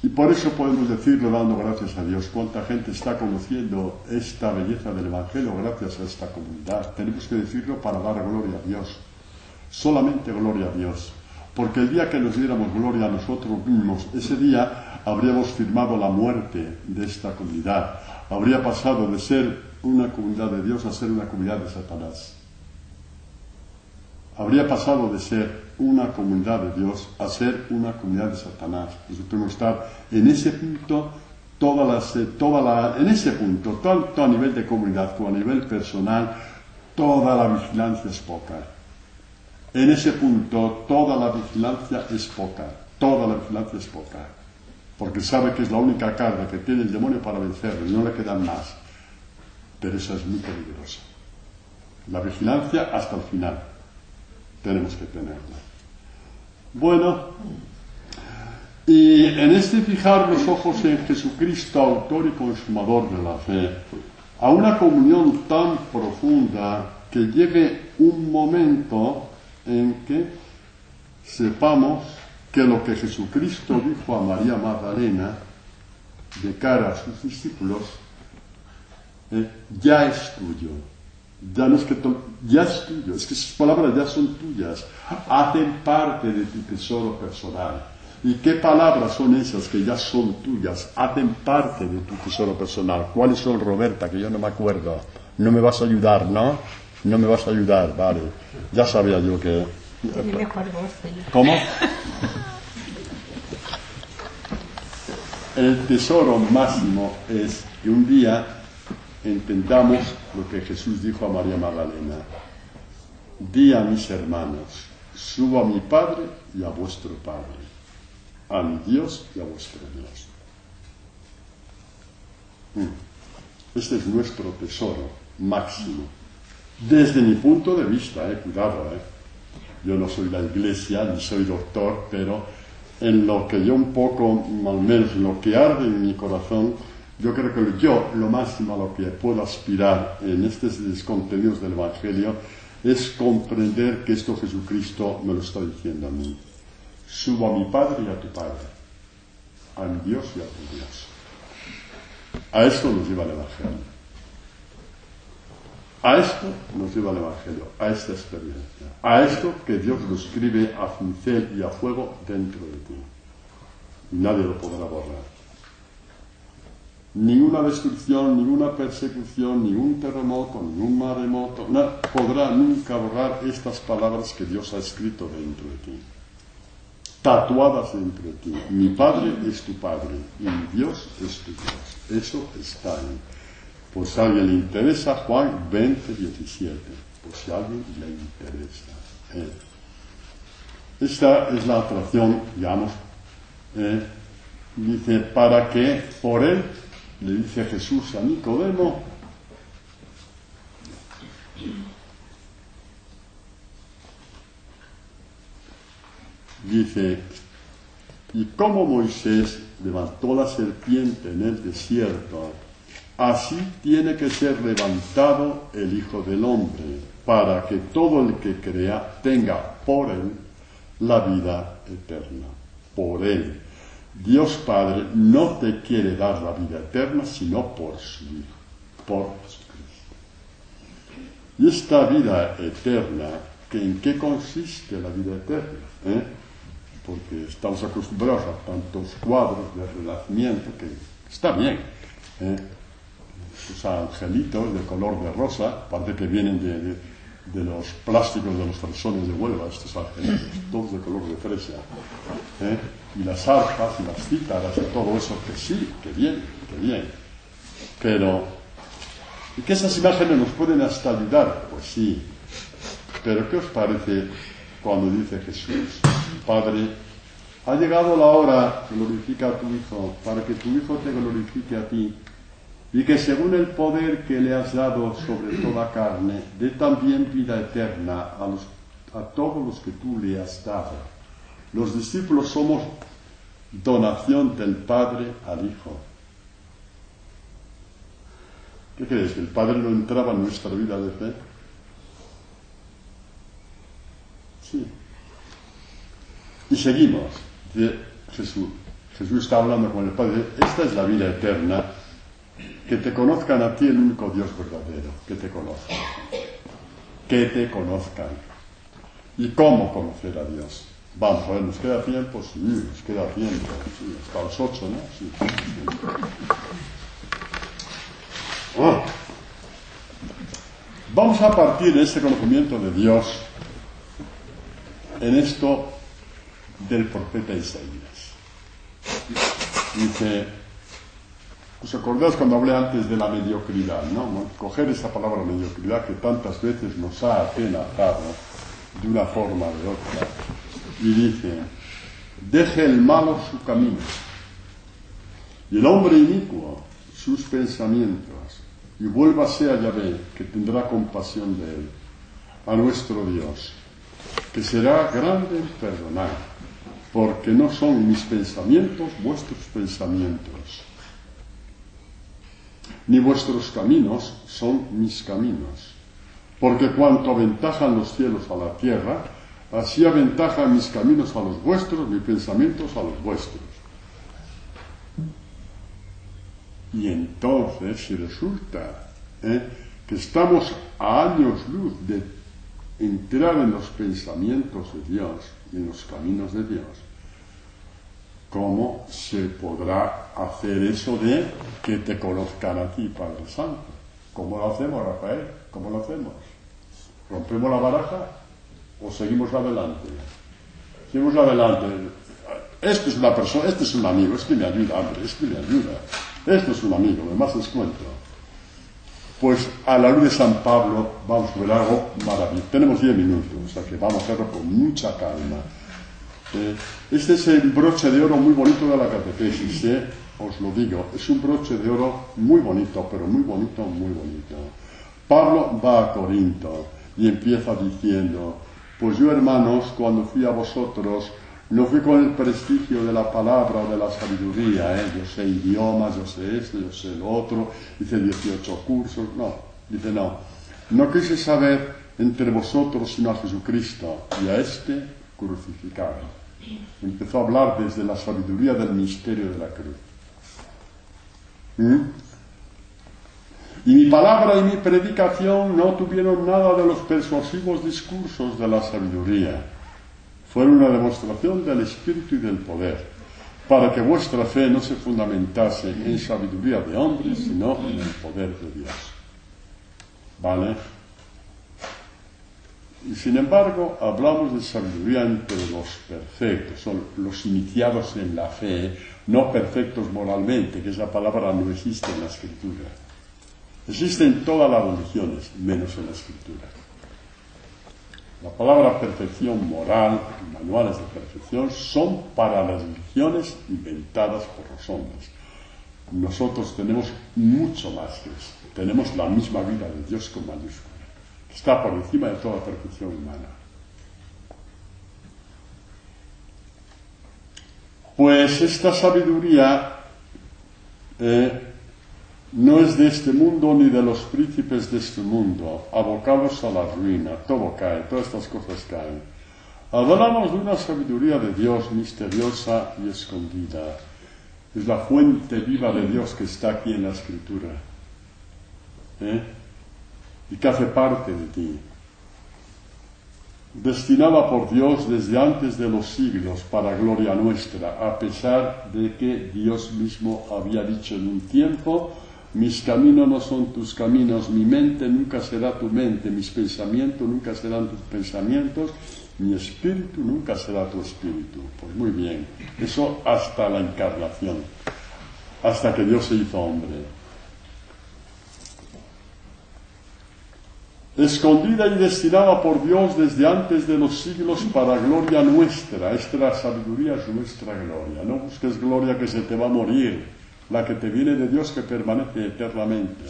Y por eso podemos decirlo dando gracias a Dios. Cuánta gente está conociendo esta belleza del Evangelio gracias a esta comunidad. Tenemos que decirlo para dar gloria a Dios. Solamente gloria a Dios. Porque el día que nos diéramos gloria a nosotros mismos, ese día habríamos firmado la muerte de esta comunidad. Habría pasado de ser una comunidad de Dios a ser una comunidad de Satanás. Habría pasado de ser una comunidad de Dios a ser una comunidad de Satanás. Nosotros tenemos que estar en ese punto, en ese punto, tanto a nivel de comunidad como a nivel personal, toda la vigilancia es poca. En ese punto, toda la vigilancia es poca. Toda la vigilancia es poca. Porque sabe que es la única carga que tiene el demonio para vencerlo y no le quedan más. Pero eso es muy peligroso. La vigilancia hasta el final. Tenemos que tenerla. Bueno, y en este fijar los ojos en Jesucristo, autor y consumador de la fe, a una comunión tan profunda que llegue un momento en que sepamos que lo que Jesucristo dijo a María Magdalena de cara a sus discípulos ya es tuyo. Ya no es que ya es tuyo, es que esas palabras ya son tuyas, hacen parte de tu tesoro personal. ¿Y qué palabras son esas que ya son tuyas, hacen parte de tu tesoro personal? ¿Cuáles son, Roberta? Que yo no me acuerdo. No me vas a ayudar, ¿no? No me vas a ayudar, vale. Ya sabía yo que... ¿Cómo? El tesoro máximo es que un día entendamos lo que Jesús dijo a María Magdalena. Di a mis hermanos, subo a mi Padre y a vuestro Padre, a mi Dios y a vuestro Dios. Este es nuestro tesoro máximo. Desde mi punto de vista, cuidado, yo no soy la Iglesia ni soy doctor, pero en lo que yo un poco, al menos en lo que arde en mi corazón, yo creo que yo lo máximo a lo que puedo aspirar en estos contenidos del Evangelio es comprender que esto Jesucristo me lo está diciendo a mí. Subo a mi Padre y a tu Padre, a mi Dios y a tu Dios. A esto nos lleva el Evangelio. A esto nos lleva el Evangelio, a esta experiencia. A esto que Dios lo escribe a cincel y a fuego dentro de ti. Y nadie lo podrá borrar. Ninguna destrucción, ninguna persecución, ningún terremoto, ningún maremoto, nada podrá nunca borrar estas palabras que Dios ha escrito dentro de ti. Tatuadas dentro de ti. Mi Padre es tu Padre y mi Dios es tu Dios. Eso está ahí. Por si a alguien le interesa, Juan 20:17. Por si a alguien le interesa. Esta es la atracción, digamos, dice, para que por él, le dice Jesús a Nicodemo, dice, y como Moisés levantó la serpiente en el desierto, así tiene que ser levantado el Hijo del Hombre, para que todo el que crea tenga por él la vida eterna. Por él. Dios Padre no te quiere dar la vida eterna, sino por su Hijo, por Jesucristo. Y esta vida eterna, ¿en qué consiste la vida eterna? Porque estamos acostumbrados a tantos cuadros de renacimiento que está bien. Esos angelitos de color de rosa, parece que vienen de los plásticos de los fresones de Huelva, estos angelitos, todos de color de fresa. Y las arpas y las cítaras y todo eso, que sí, que bien. Pero, ¿y que esas imágenes nos pueden hasta ayudar? Pues sí. Pero ¿qué os parece cuando dice Jesús, Padre, ha llegado la hora, glorifica a tu Hijo, para que tu Hijo te glorifique a ti, y que según el poder que le has dado sobre toda carne, dé también vida eterna a todos los que tú le has dado? Los discípulos somos donación del Padre al Hijo. ¿Qué crees? ¿Que el Padre no entraba en nuestra vida de fe? Sí. Y seguimos. Dice Jesús está hablando con el Padre. Esta es la vida eterna. Que te conozcan a ti, el único Dios verdadero. Que te conozcan. Que te conozcan. ¿Y cómo conocer a Dios? Vamos a ver, ¿nos queda tiempo? Sí, nos queda tiempo. Sí, hasta las 8, ¿no? Sí. Vamos a partir de este conocimiento de Dios en esto del profeta Isaías. Dice, ¿Os acordáis cuando hablé antes de la mediocridad, no? Coger esa palabra mediocridad que tantas veces nos ha atenazado de una forma o de otra. Y dice, deje el malo su camino, y el hombre inicuo sus pensamientos, y vuélvase a Yahvé, que tendrá compasión de él, a nuestro Dios, que será grande en perdonar, porque no son mis pensamientos vuestros pensamientos, ni vuestros caminos son mis caminos. Porque cuanto aventajan los cielos a la tierra, así aventajan mis caminos a los vuestros, mis pensamientos a los vuestros. Y entonces, si resulta que estamos a años luz de entrar en los pensamientos de Dios y en los caminos de Dios, ¿cómo se podrá hacer eso de que te conozcan a ti, Padre Santo? ¿Cómo lo hacemos, Rafael? ¿Cómo lo hacemos? ¿Rompemos la baraja o seguimos adelante? Seguimos adelante. Esto es una persona, este es un amigo, es que me ayuda, hombre, es que me ayuda. Esto es un amigo, lo demás les cuento. Pues a la luz de San Pablo vamos a ver algo maravilloso. Tenemos 10 minutos, o sea que vamos a hacerlo con mucha calma. Este es el broche de oro muy bonito de la catequesis, os lo digo, es un broche de oro muy bonito, pero muy bonito, muy bonito. Pablo va a Corinto y empieza diciendo, pues yo, hermanos, cuando fui a vosotros, no fui con el prestigio de la palabra o de la sabiduría, yo sé idiomas, yo sé esto, yo sé lo otro, hice 18 cursos, dice no quise saber entre vosotros sino a Jesucristo y a este crucificado. Empezó a hablar desde la sabiduría del misterio de la cruz. Y mi palabra y mi predicación no tuvieron nada de los persuasivos discursos de la sabiduría. Fueron una demostración del espíritu y del poder, para que vuestra fe no se fundamentase en sabiduría de hombres, sino en el poder de Dios. ¿Vale? Y sin embargo, hablamos de sabiduría entre los perfectos, son los iniciados en la fe, no perfectos moralmente, que esa palabra no existe en la Escritura. Existe en todas las religiones, menos en la Escritura. La palabra perfección moral, manuales de perfección, son para las religiones inventadas por los hombres. Nosotros tenemos mucho más que eso. Tenemos la misma vida de Dios con mayúscula. Está por encima de toda perfección humana. Pues esta sabiduría no es de este mundo ni de los príncipes de este mundo, abocados a la ruina, todo cae, todas estas cosas caen. Hablamos de una sabiduría de Dios misteriosa y escondida. Es la fuente viva de Dios que está aquí en la Escritura. Y que hace parte de ti, destinada por Dios desde antes de los siglos para gloria nuestra, a pesar de que Dios mismo había dicho en un tiempo, mis caminos no son tus caminos, mi mente nunca será tu mente, mis pensamientos nunca serán tus pensamientos, mi espíritu nunca será tu espíritu. Pues muy bien, eso hasta la encarnación, hasta que Dios se hizo hombre. Escondida y destinada por Dios desde antes de los siglos para gloria nuestra. Esta sabiduría es nuestra gloria. No busques gloria que se te va a morir, la que te viene de Dios que permanece eternamente.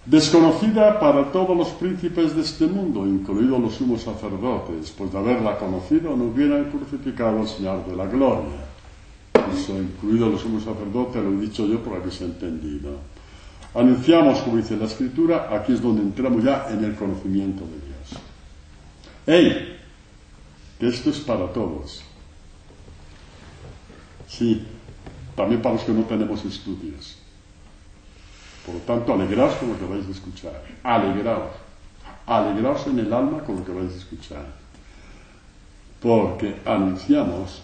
Desconocida para todos los príncipes de este mundo, incluidos los sumos sacerdotes, pues de haberla conocido no hubieran crucificado al Señor de la gloria. Eso, incluidos los sumos sacerdotes, lo he dicho yo por habéis entendido. Anunciamos, como dice la Escritura, aquí es donde entramos ya en el conocimiento de Dios. ¡Ey! Que esto es para todos. Sí, también para los que no tenemos estudios. Por lo tanto, alegraos con lo que vais a escuchar. Alegraos. Alegraos en el alma con lo que vais a escuchar. Porque anunciamos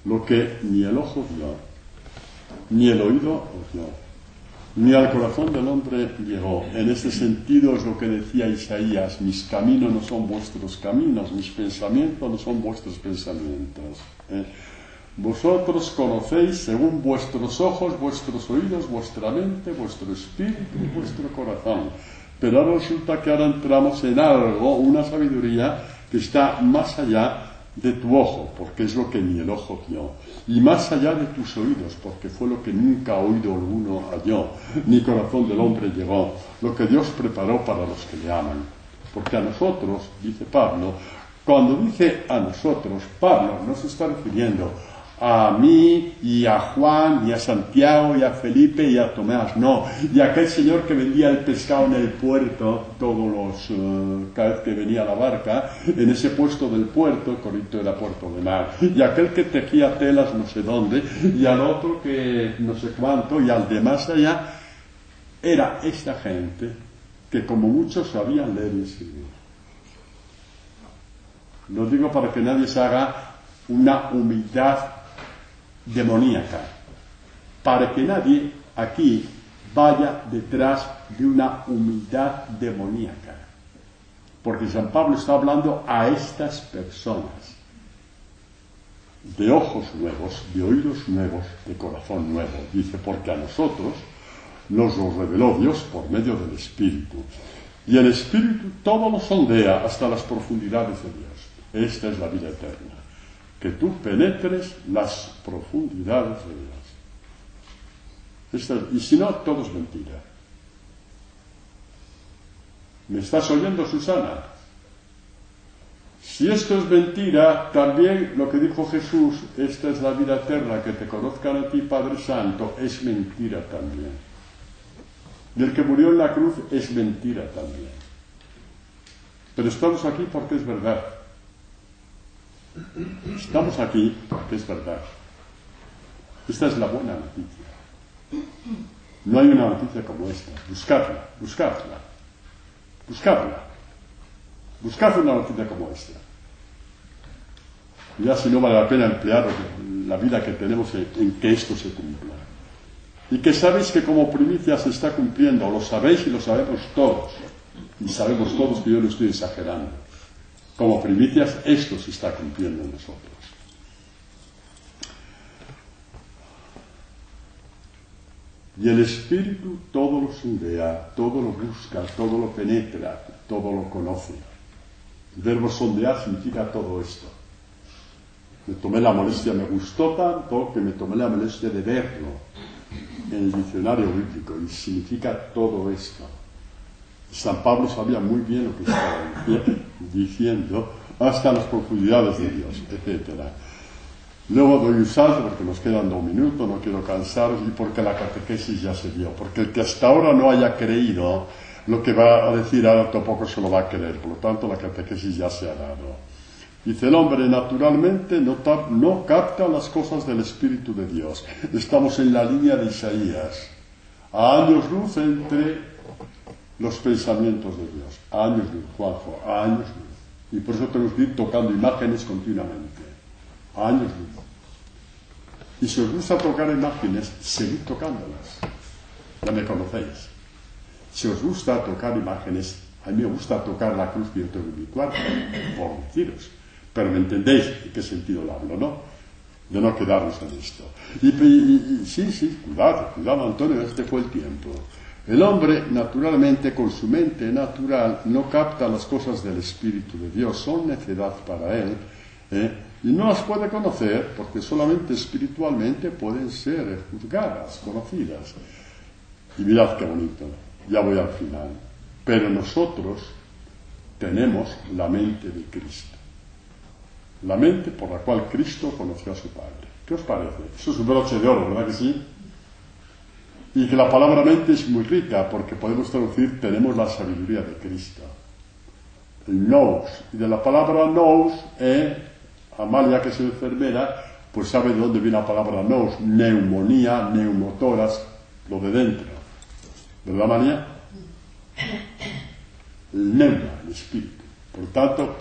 lo que ni el ojo vio, ni el oído oyó, ni al corazón del hombre llegó. En este sentido es lo que decía Isaías, mis caminos no son vuestros caminos, mis pensamientos no son vuestros pensamientos. Vosotros conocéis según vuestros ojos, vuestros oídos, vuestra mente, vuestro espíritu y vuestro corazón. Pero ahora resulta que ahora entramos en algo, una sabiduría que está más allá de tu ojo, porque es lo que ni el ojo vio, y más allá de tus oídos, porque fue lo que nunca oído alguno halló, ni corazón del hombre llegó, lo que Dios preparó para los que le aman. Porque a nosotros, dice Pablo, cuando dice a nosotros, Pablo no se está refiriendo a mí y a Juan y a Santiago y a Felipe y a Tomás, no, y a aquel señor que vendía el pescado en el puerto cada vez que venía la barca, en ese puesto del puerto, Corinto era puerto de mar, y aquel que tejía telas no sé dónde, y al otro que no sé cuánto, y al de más allá. Era esta gente que como muchos sabían leer y escribir. Lo digo para que nadie se haga una humildad demoníaca, para que nadie aquí vaya detrás de una humildad demoníaca, porque San Pablo está hablando a estas personas de ojos nuevos, de oídos nuevos, de corazón nuevo. Dice, porque a nosotros nos lo reveló Dios por medio del Espíritu, y el Espíritu todo lo sondea hasta las profundidades de Dios. Esta es la vida eterna, que tú penetres las profundidades de Dios. Y si no, todo es mentira. ¿Me estás oyendo, Susana? Si esto es mentira, también lo que dijo Jesús, esta es la vida eterna, que te conozcan a ti, Padre Santo, es mentira también. Y el que murió en la cruz es mentira también. Pero estamos aquí porque es verdad. Estamos aquí porque es verdad. Esta es la buena noticia. No hay una noticia como esta. Buscadla. Buscad una noticia como esta. Ya si no vale la pena emplear la vida que tenemos en que esto se cumpla. Y que sabéis que como primicia se está cumpliendo, lo sabéis y lo sabemos todos. Y sabemos todos que yo lo estoy exagerando. Como primicias, esto se está cumpliendo en nosotros. Y el Espíritu todo lo sondea, todo lo busca, todo lo penetra, todo lo conoce. El verbo sondear significa todo esto. Me tomé la molestia, me gustó tanto que me tomé la molestia de verlo en el diccionario bíblico, y significa todo esto. San Pablo sabía muy bien lo que estaba diciendo, hasta las profundidades de Dios, etc. Luego doy un salto porque nos quedan 2 minutos, no quiero cansaros, y porque la catequesis ya se dio. Porque el que hasta ahora no haya creído lo que va a decir ahora tampoco se lo va a creer. Por lo tanto, la catequesis ya se ha dado. Dice, el hombre naturalmente no capta las cosas del Espíritu de Dios. Estamos en la línea de Isaías, a años luz entre los pensamientos de Dios. A años luz, Juanjo, a años luz. Y por eso tenemos que ir tocando imágenes continuamente. A años luz. Y si os gusta tocar imágenes, seguid tocándolas. Ya me conocéis. Si os gusta tocar imágenes, a mí me gusta tocar la cruz que yo tengo en mi cuarto, por deciros. Pero me entendéis en qué sentido lo hablo, ¿no? De no quedarnos en esto. Sí, cuidado, Antonio, este fue el tiempo. El hombre, naturalmente, con su mente natural, no capta las cosas del Espíritu de Dios, son necedad para él, y no las puede conocer porque solamente espiritualmente pueden ser juzgadas, conocidas. Y mirad qué bonito, ya voy al final. Pero nosotros tenemos la mente de Cristo. La mente por la cual Cristo conoció a su Padre. ¿Qué os parece? Eso es un broche de oro, ¿verdad que sí? Y que la palabra mente es muy rica porque podemos traducir tenemos la sabiduría de Cristo. El nous. Y de la palabra nous, Amalia, que es enfermera, pues sabe de dónde viene la palabra nous. Neumonía, neumotoras, lo de dentro. ¿Verdad, Amalia? El neuma, el espíritu. Por tanto,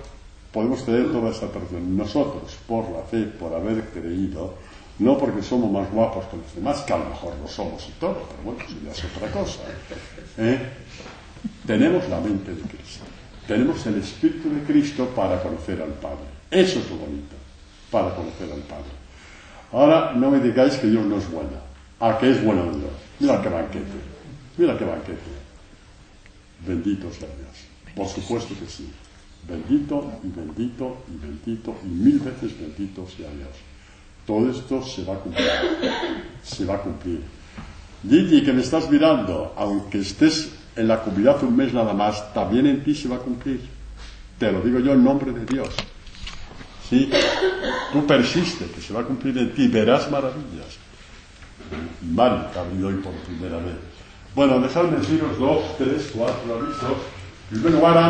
podemos tener toda esta persona. Nosotros, por la fe, por haber creído, no porque somos más guapos que los demás, que a lo mejor lo somos y todo, pero bueno, eso ya es otra cosa. Tenemos la mente de Cristo. Tenemos el Espíritu de Cristo para conocer al Padre. Eso es lo bonito, para conocer al Padre. Ahora no me digáis que Dios no es bueno. ¿A qué es bueno Dios? Mira qué banquete. Mira qué banquete. Bendito sea Dios. Por supuesto que sí. Bendito y bendito y bendito y mil veces bendito sea Dios. Todo esto se va a cumplir. Se va a cumplir. Gigi, que me estás mirando, aunque estés en la comunidad un mes nada más, también en ti se va a cumplir. Te lo digo yo en nombre de Dios. Sí, tú persiste, que se va a cumplir en ti, verás maravillas. Mari, que ha venido hoy por primera vez. Bueno, dejadme deciros 2, 3, 4 avisos. En primer lugar,